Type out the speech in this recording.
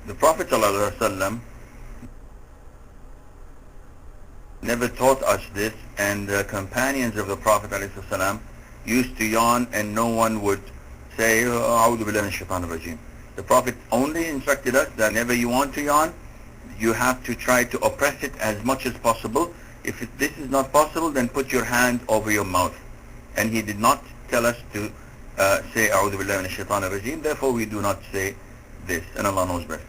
The Prophet ﷺ never taught us this, and the companions of the Prophet ﷺ used to yawn and no one would say, "A'udhu billahi minash shaitanir rajim." The Prophet only instructed us that whenever you want to yawn, you have to try to oppress it as much as possible. If this is not possible, then put your hand over your mouth. And he did not tell us to say, "A'udhu billahi minash shaitanir rajim." Therefore we do not say this, and Allah knows best.